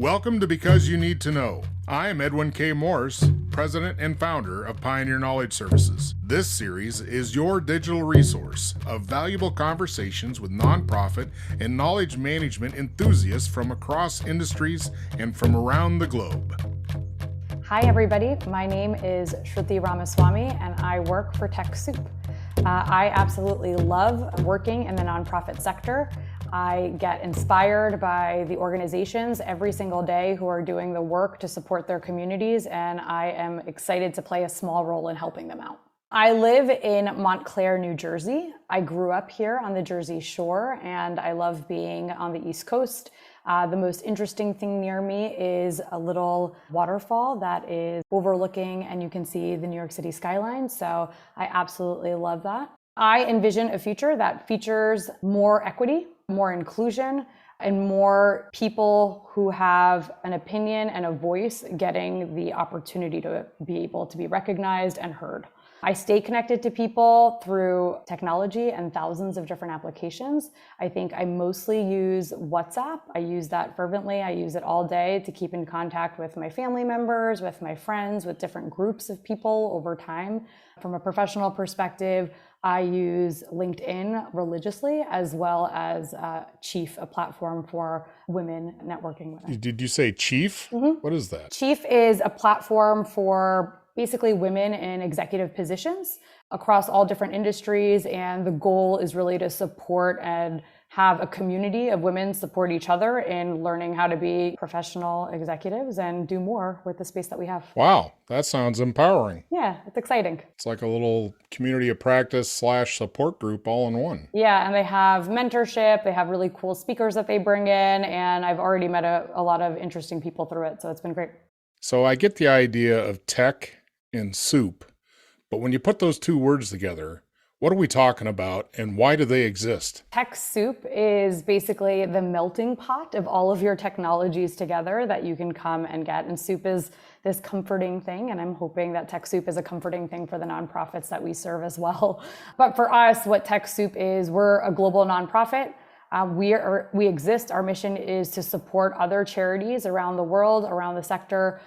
Welcome to Because You Need to Know. I am Edwin K. Morse, President and Founder of Pioneer Knowledge Services. This series is your digital resource of valuable conversations with nonprofit and knowledge management enthusiasts from across industries and from around the globe. Hi everybody, my name is Shruti Ramaswami and I work for TechSoup. I absolutely love working in the nonprofit sector. I get inspired by the organizations every single day who are doing the work to support their communities, and I am excited to play a small role in helping them out. I live in Montclair, New Jersey. I grew up here on the Jersey Shore, and I love being on the East Coast. The most interesting thing near me is a little waterfall that is overlooking, and you can see the New York City skyline, so I absolutely love that. I envision a future that features more equity, more inclusion, and more people who have an opinion and a voice getting the opportunity to be able to be recognized and heard. I stay connected to people through technology and thousands of different applications. I think I mostly use WhatsApp. I use that fervently. I use it all day to keep in contact with my family members, with my friends, with different groups of people over time. From a professional perspective, I use LinkedIn religiously, as well as Chief, a platform for women networking women. Did you say Chief? Mm-hmm. What is that? Chief is a platform for basically women in executive positions across all different industries. And the goal is really to support and have a community of women support each other in learning how to be professional executives and do more with the space that we have. Wow, that sounds empowering. Yeah, it's exciting. It's like a little community of practice / support group all in one. Yeah, and they have mentorship, they have really cool speakers that they bring in, and I've already met a lot of interesting people through it, so it's been great. So I get the idea of tech and soup, but when you put those two words together, what are we talking about and why do they exist? TechSoup is basically the melting pot of all of your technologies together that you can come and get. And soup is this comforting thing. And I'm hoping that TechSoup is a comforting thing for the nonprofits that we serve as well. But for us, what TechSoup is, we're a global nonprofit. We exist. Our mission is to support other charities around the world, around the sector,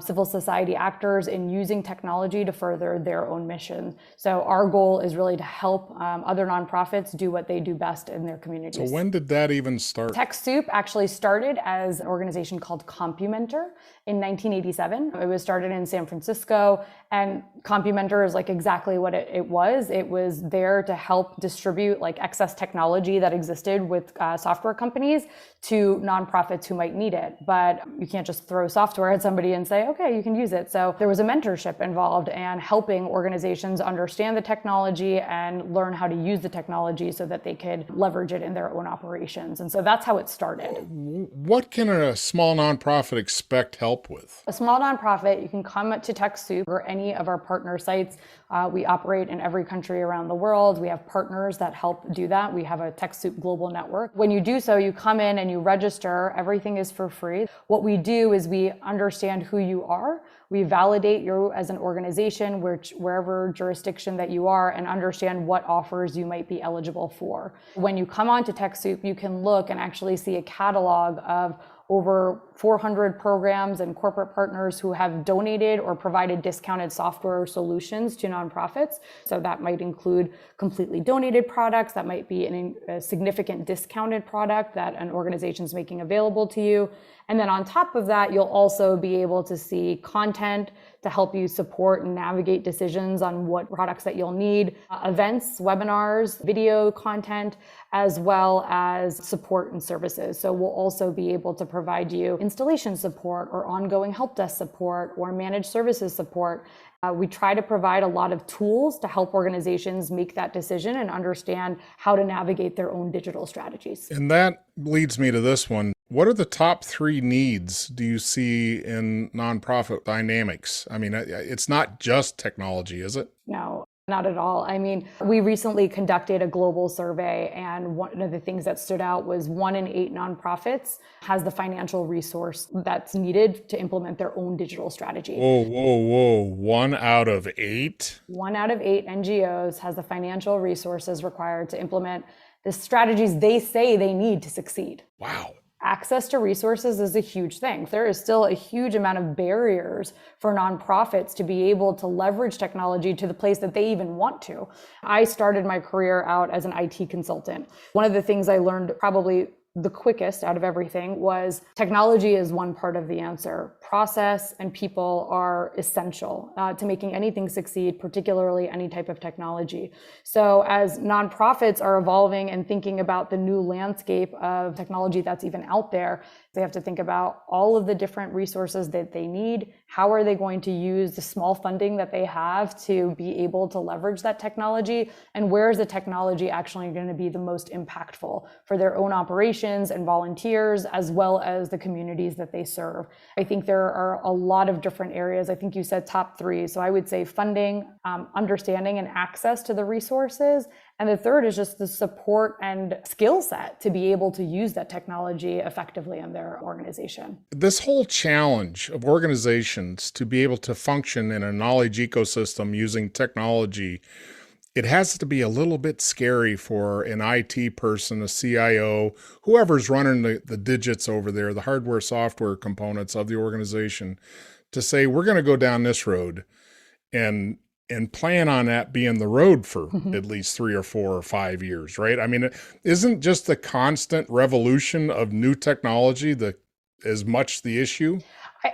civil society actors in using technology to further their own mission. So our goal is really to help other nonprofits do what they do best in their communities. So when did that even start? TechSoup actually started as an organization called Compumenter in 1987. It was started in San Francisco, and Compumenter is like exactly what it was. It was there to help distribute like excess technology that existed with software companies to nonprofits who might need it. But you can't just throw software at somebody and say, okay, you can use it. So there was a mentorship involved and helping organizations understand the technology and learn how to use the technology so that they could leverage it in their own operations. And so that's how it started. What can a small nonprofit expect help with? A small nonprofit, you can come to TechSoup or any of our partner sites. We operate in every country around the world. We have partners that help do that. We have a TechSoup global network. When you do so, you come in and you register. Everything is for free. What we do is we understand who you are. We validate you as an organization, wherever jurisdiction that you are, and understand what offers you might be eligible for. When you come onto TechSoup, you can look and actually see a catalog of over 400 programs and corporate partners who have donated or provided discounted software solutions to nonprofits. So that might include completely donated products, that might be a significant discounted product that an organization is making available to you. And then on top of that, you'll also be able to see content to help you support and navigate decisions on what products that you'll need, events, webinars, video content, as well as support and services. So we'll also be able to provide you installation support or ongoing help desk support or managed services support. We try to provide a lot of tools to help organizations make that decision and understand how to navigate their own digital strategies. And that leads me to this one. What are the top 3 needs do you see in nonprofit dynamics? I mean, it's not just technology, is it? No. Not at all. I mean, we recently conducted a global survey, and one of the things that stood out was 1 in 8 nonprofits has the financial resource that's needed to implement their own digital strategy. Whoa. 1 out of 8? 1 out of 8 NGOs has the financial resources required to implement the strategies they say they need to succeed. Wow. access to resources is a huge thing. There is still a huge amount of barriers for nonprofits to be able to leverage technology to the place that they even want to. I started my career out as an IT consultant. One of the things I learned probably the quickest out of everything was technology is one part of the answer. Process and people are essential to making anything succeed, particularly any type of technology. So as nonprofits are evolving and thinking about the new landscape of technology that's even out there, they have to think about all of the different resources that they need. How are they going to use the small funding that they have to be able to leverage that technology? And where is the technology actually going to be the most impactful for their own operations and volunteers, as well as the communities that they serve? I think there are a lot of different areas. I think you said top three. So I would say funding, understanding and access to the resources. And the third is just the support and skill set to be able to use that technology effectively in their organization. This whole challenge of organizations to be able to function in a knowledge ecosystem using technology, it has to be a little bit scary for an IT person, a CIO, whoever's running the digits over there, the hardware, software components of the organization, to say, we're going to go down this road and plan on that being the road for at least 3 or 4 or 5 years, right? I mean, isn't just the constant revolution of new technology as much the issue?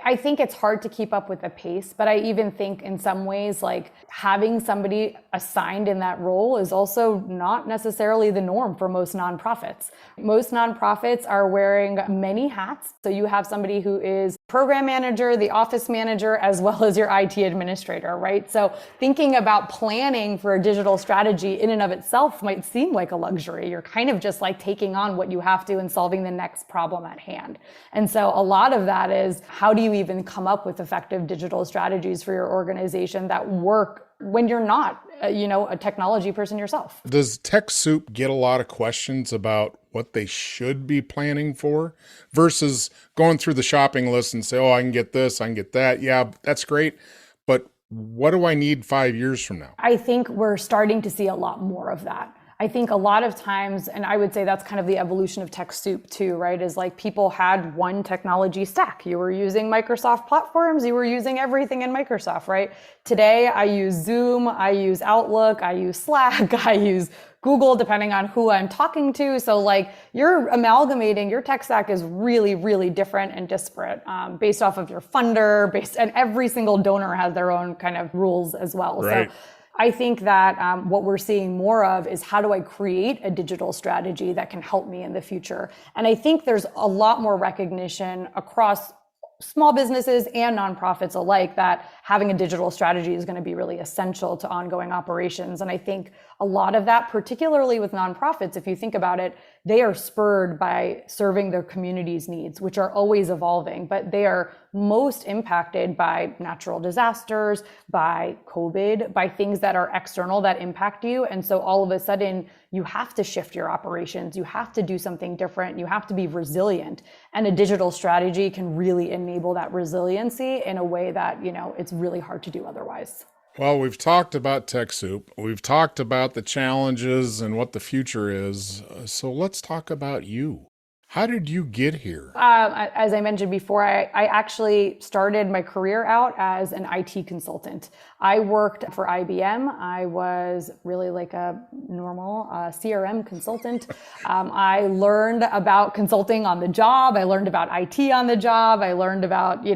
I think it's hard to keep up with the pace, but I even think in some ways, like having somebody assigned in that role is also not necessarily the norm for most nonprofits. Most nonprofits are wearing many hats. So you have somebody who is program manager, the office manager, as well as your IT administrator, right? So thinking about planning for a digital strategy in and of itself might seem like a luxury. You're kind of just like taking on what you have to and solving the next problem at hand. And so a lot of that is, how do you even come up with effective digital strategies for your organization that work when you're not, a technology person yourself? Does TechSoup get a lot of questions about what they should be planning for versus going through the shopping list and say, oh, I can get this, I can get that. Yeah, that's great. But what do I need 5 years from now? I think we're starting to see a lot more of that. I think a lot of times, and I would say that's kind of the evolution of TechSoup too, right? Is like people had one technology stack. You were using Microsoft platforms, you were using everything in Microsoft, right? Today, I use Zoom, I use Outlook, I use Slack, I use Google, depending on who I'm talking to. So like you're amalgamating, your tech stack is really, really different and disparate based off of your funder, and every single donor has their own kind of rules as well. Right. So I think that what we're seeing more of is, how do I create a digital strategy that can help me in the future? And I think there's a lot more recognition across small businesses and nonprofits alike that having a digital strategy is going to be really essential to ongoing operations. And I think a lot of that, particularly with nonprofits, if you think about it, they are spurred by serving their community's needs, which are always evolving, but they are most impacted by natural disasters, by COVID, by things that are external that impact you. And so all of a sudden, you have to shift your operations. You have to do something different. You have to be resilient. And a digital strategy can really enable that resiliency in a way that, it's really hard to do otherwise. Well, we've talked about TechSoup. We've talked about the challenges and what the future is. So let's talk about you. How did you get here? As I mentioned before, I actually started my career out as an IT consultant. I worked for IBM. I was really like a normal CRM consultant. I learned about consulting on the job. I learned about IT on the job. I learned about,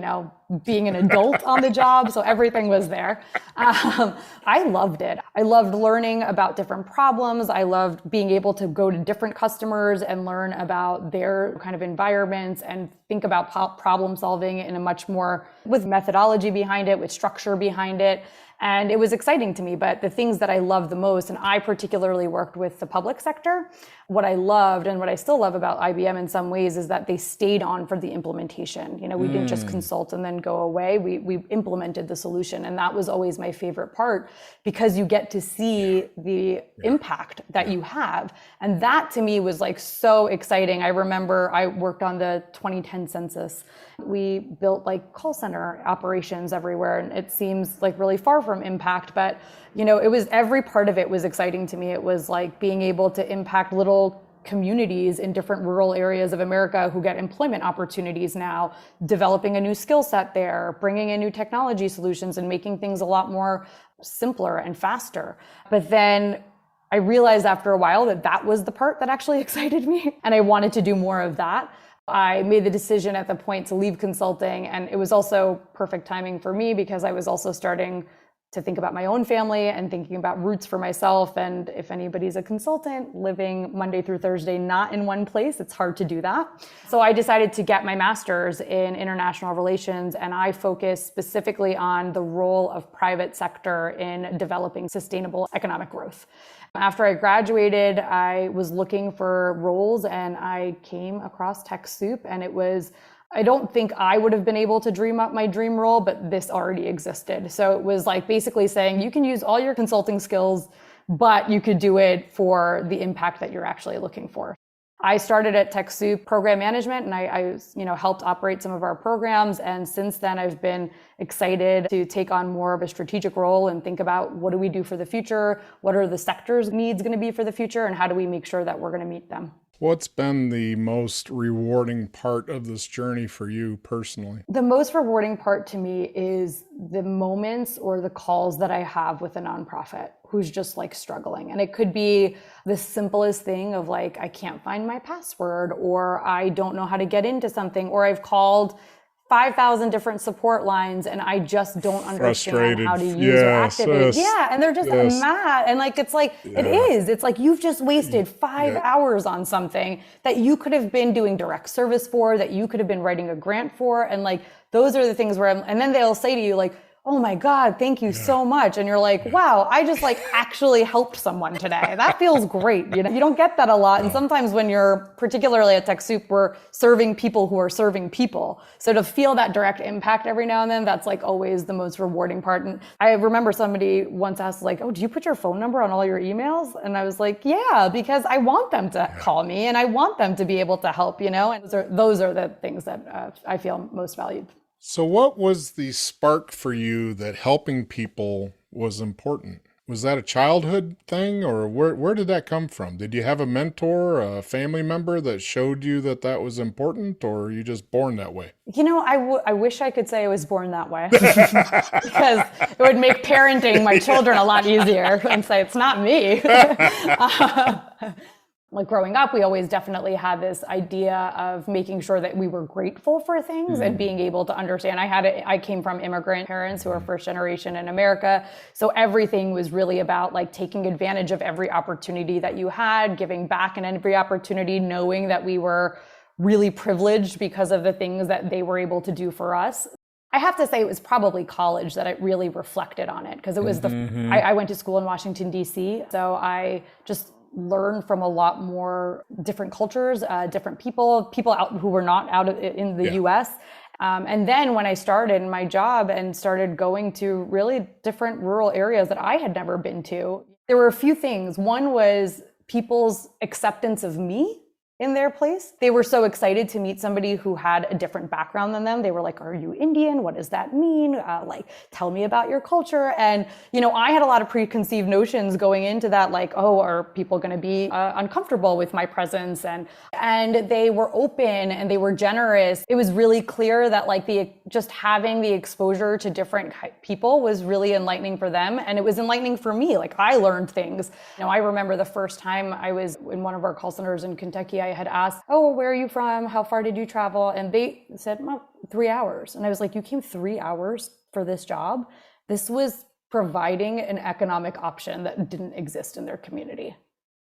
being an adult on the job. So everything was there. I loved it. I loved learning about different problems. I loved being able to go to different customers and learn about their kind of environments and think about problem solving in a much more, with methodology behind it, with structure behind it. And it was exciting to me, but the things that I loved the most, and I particularly worked with the public sector, what I loved and what I still love about IBM in some ways is that they stayed on for the implementation. We didn't just consult and then go away. We implemented the solution. And that was always my favorite part, because you get to see the impact that you have. And that to me was like so exciting. I remember I worked on the 2010 census. We built like call center operations everywhere, and it seems like really far from impact, but it was, every part of it was exciting to me. It was like being able to impact little communities in different rural areas of America who get employment opportunities now, developing a new skill set there, bringing in new technology solutions and making things a lot more simpler and faster. But then I realized after a while that that was the part that actually excited me, and I wanted to do more of that. I made the decision at the point to leave consulting, and it was also perfect timing for me because I was also starting to think about my own family and thinking about roots for myself. And if anybody's a consultant living Monday through Thursday, not in one place, it's hard to do that. So I decided to get my master's in international relations, and I focused specifically on the role of private sector in developing sustainable economic growth. After I graduated, I was looking for roles and I came across TechSoup, and it was, I don't think I would have been able to dream up my dream role, but this already existed. So it was like basically saying you can use all your consulting skills, but you could do it for the impact that you're actually looking for. I started at TechSoup program management, and I helped operate some of our programs. And since then, I've been excited to take on more of a strategic role and think about what do we do for the future? What are the sector's needs going to be for the future? And how do we make sure that we're going to meet them? What's been the most rewarding part of this journey for you personally? The most rewarding part to me is the moments or the calls that I have with a nonprofit who's just like struggling. And it could be the simplest thing of like, I can't find my password, or I don't know how to get into something, or I've called 5,000 different support lines and I just don't understand how to use or activate. Yeah, and they're just mad. And like, it's like, it is. It's like you've just wasted 5 hours on something that you could have been doing direct service for, that you could have been writing a grant for. And like, those are the things where and then they'll say to you like, oh my God, thank you so much. And you're like, wow, I just like actually helped someone today. That feels great. You know, you don't get that a lot. And sometimes when you're, particularly at TechSoup, we're serving people who are serving people. So to feel that direct impact every now and then, that's like always the most rewarding part. And I remember somebody once asked like, oh, do you put your phone number on all your emails? And I was like, yeah, because I want them to call me and I want them to be able to help, you know, and those are the things that I feel most valued. So what was the spark for you that helping people was important? Was that a childhood thing, or where did that come from? Did you have a mentor, a family member that showed you that that was important, or are you just born that way? You know, I wish I could say I was born that way because it would make parenting my children a lot easier and say it's not me. Like growing up, we always definitely had this idea of making sure that we were grateful for things and being able to understand. I came from immigrant parents who are first generation in America. So everything was really about like taking advantage of every opportunity that you had, giving back in every opportunity, knowing that we were really privileged because of the things that they were able to do for us. I have to say it was probably college that I really reflected on it because it was I went to school in Washington, D.C. So I just learn from a lot more different cultures, different people out who were not out in the US. And then when I started my job and started going to really different rural areas that I had never been to, there were a few things. One was people's acceptance of me in their place. They were so excited to meet somebody who had a different background than them. They were like, are you Indian? What does that mean? Like, tell me about your culture. And, you know, I had a lot of preconceived notions going into that, like, oh, are people going to be uncomfortable with my presence? And they were open and they were generous. It was really clear that like just having the exposure to different people was really enlightening for them. And it was enlightening for me. Like I learned things. You know, I remember the first time I was in one of our call centers in Kentucky, I had asked, oh, where are you from? How far did you travel? And they said, well, 3 hours. And I was like, you came 3 hours for this job? This was providing an economic option that didn't exist in their community.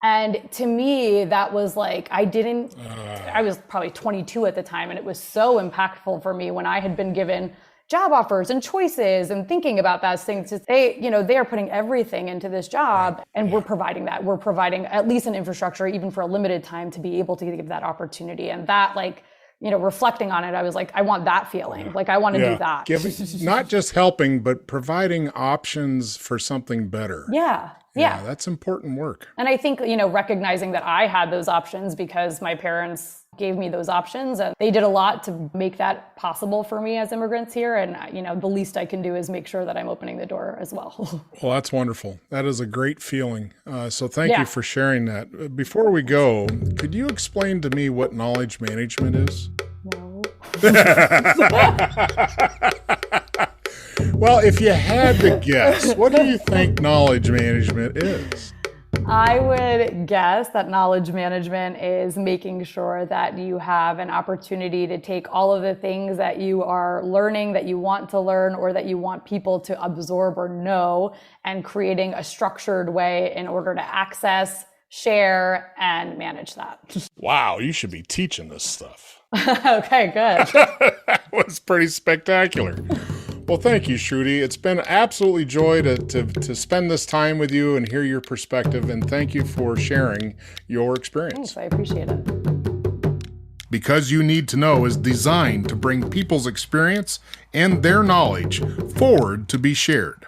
And to me, that was like, I was probably 22 at the time. And it was so impactful for me when I had been given job offers and choices and thinking about those things. They are putting everything into this job and we're providing that. We're providing at least an infrastructure, even for a limited time, to be able to give that opportunity. And that, like, you know, reflecting on it, I was like, I want that feeling. Like, I want to do that. Not just helping, but providing options for something better. Yeah. That's important work. And I think, you know, recognizing that I had those options because my parents gave me those options. And they did a lot to make that possible for me as immigrants here. And, the least I can do is make sure that I'm opening the door as well. Well, that's wonderful. That is a great feeling. So thank you for sharing that. Before we go, could you explain to me what knowledge management is? No. Well, if you had to guess, what do you think knowledge management is? I would guess that knowledge management is making sure that you have an opportunity to take all of the things that you are learning, that you want to learn, or that you want people to absorb or know, and creating a structured way in order to access, share, and manage that. Wow, you should be teaching this stuff. Okay, good. That was pretty spectacular. Well, thank you, Shruti. It's been absolutely joy to spend this time with you and hear your perspective, and thank you for sharing your experience. Thanks, I appreciate it. Because You Need to Know is designed to bring people's experience and their knowledge forward to be shared.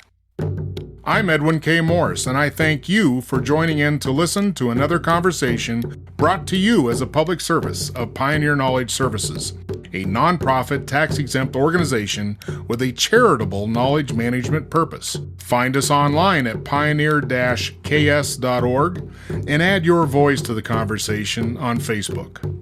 I'm Edwin K. Morris, and I thank you for joining in to listen to another conversation brought to you as a public service of Pioneer Knowledge Services, a nonprofit tax-exempt organization with a charitable knowledge management purpose. Find us online at pioneer-ks.org and add your voice to the conversation on Facebook.